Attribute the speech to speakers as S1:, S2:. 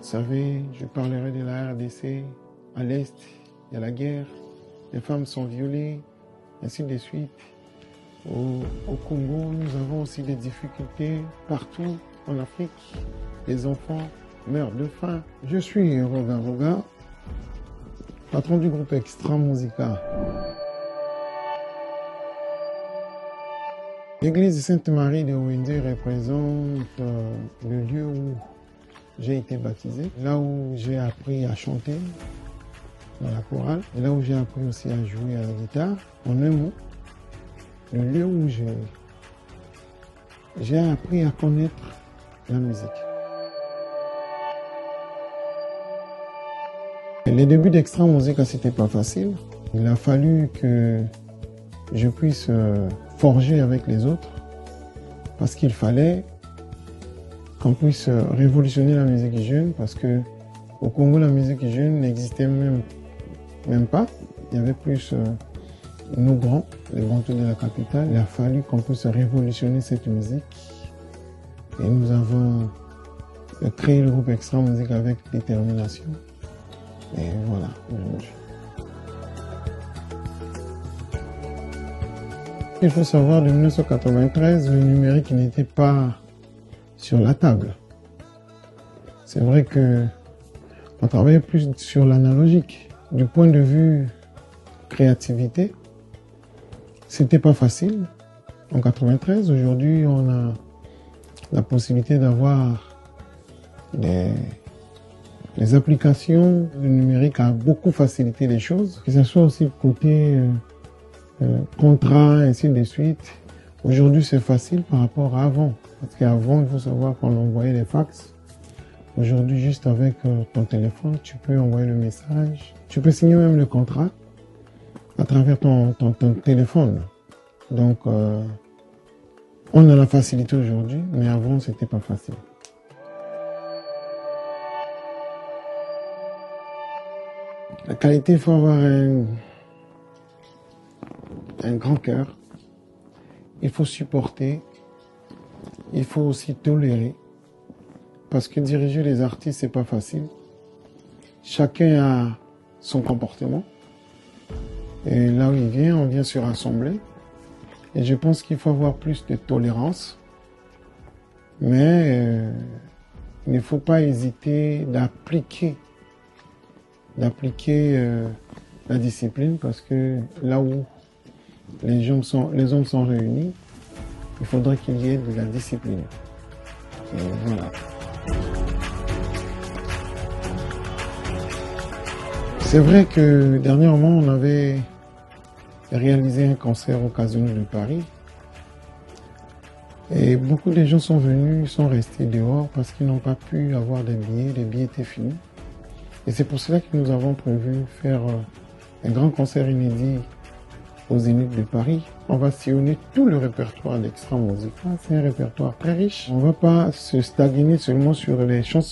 S1: Vous savez, je parlerai de la RDC. À l'Est, il y a la guerre, les femmes sont violées, ainsi de suite. Au Congo, nous avons aussi des difficultés partout en Afrique. Les enfants meurent de faim. Je suis Roga, patron du groupe Extra Musica. L'église Sainte-Marie de Wende représente le lieu où j'ai été baptisé, là où j'ai appris à chanter dans la chorale, et là où j'ai appris aussi à jouer à la guitare. En un mot, le lieu où j'ai appris à connaître la musique. Et les débuts d'Extra Musica, c'était pas facile. Il a fallu que je puisse forger avec les autres, parce qu'il fallait qu'on puisse révolutionner la musique jeune, parce que au Congo, la musique jeune n'existait même pas. Il y avait plus nos grands, les Bantous de la capitale. Il a fallu qu'on puisse révolutionner cette musique. Et nous avons créé le groupe Extra Musica avec détermination. Et voilà, aujourd'hui. Il faut savoir, de 1993, le numérique n'était pas sur la table. C'est vrai que on travaillait plus sur l'analogique. Du point de vue créativité, c'était pas facile. En 93, aujourd'hui, on a la possibilité d'avoir les applications. Le numérique a beaucoup facilité les choses, que ce soit aussi le côté contrat, ainsi de suite. Aujourd'hui, c'est facile par rapport à avant. Parce qu'avant, il faut savoir qu'on envoyait les fax. Aujourd'hui, juste avec ton téléphone, tu peux envoyer le message. Tu peux signer même le contrat à travers ton téléphone. Donc, on a la facilité aujourd'hui, mais avant, c'était pas facile. La qualité, il faut avoir un grand cœur. Il faut supporter. Il faut aussi tolérer. Parce que diriger les artistes, c'est pas facile. Chacun a son comportement. Et là où il vient, on vient se rassembler. Et je pense qu'il faut avoir plus de tolérance. Mais il ne faut pas hésiter d'appliquer la discipline, parce que là où les hommes sont réunis, il faudrait qu'il y ait de la discipline. Et voilà. C'est vrai que dernièrement, on avait réalisé un concert au Casino de Paris. Et beaucoup de gens sont venus, sont restés dehors parce qu'ils n'ont pas pu avoir des billets. Les billets étaient finis. Et c'est pour cela que nous avons prévu faire un grand concert inédit au Zénith de Paris. On va sillonner tout le répertoire d'Extra Musica. C'est un répertoire très riche. On ne va pas se stagner seulement sur les chansons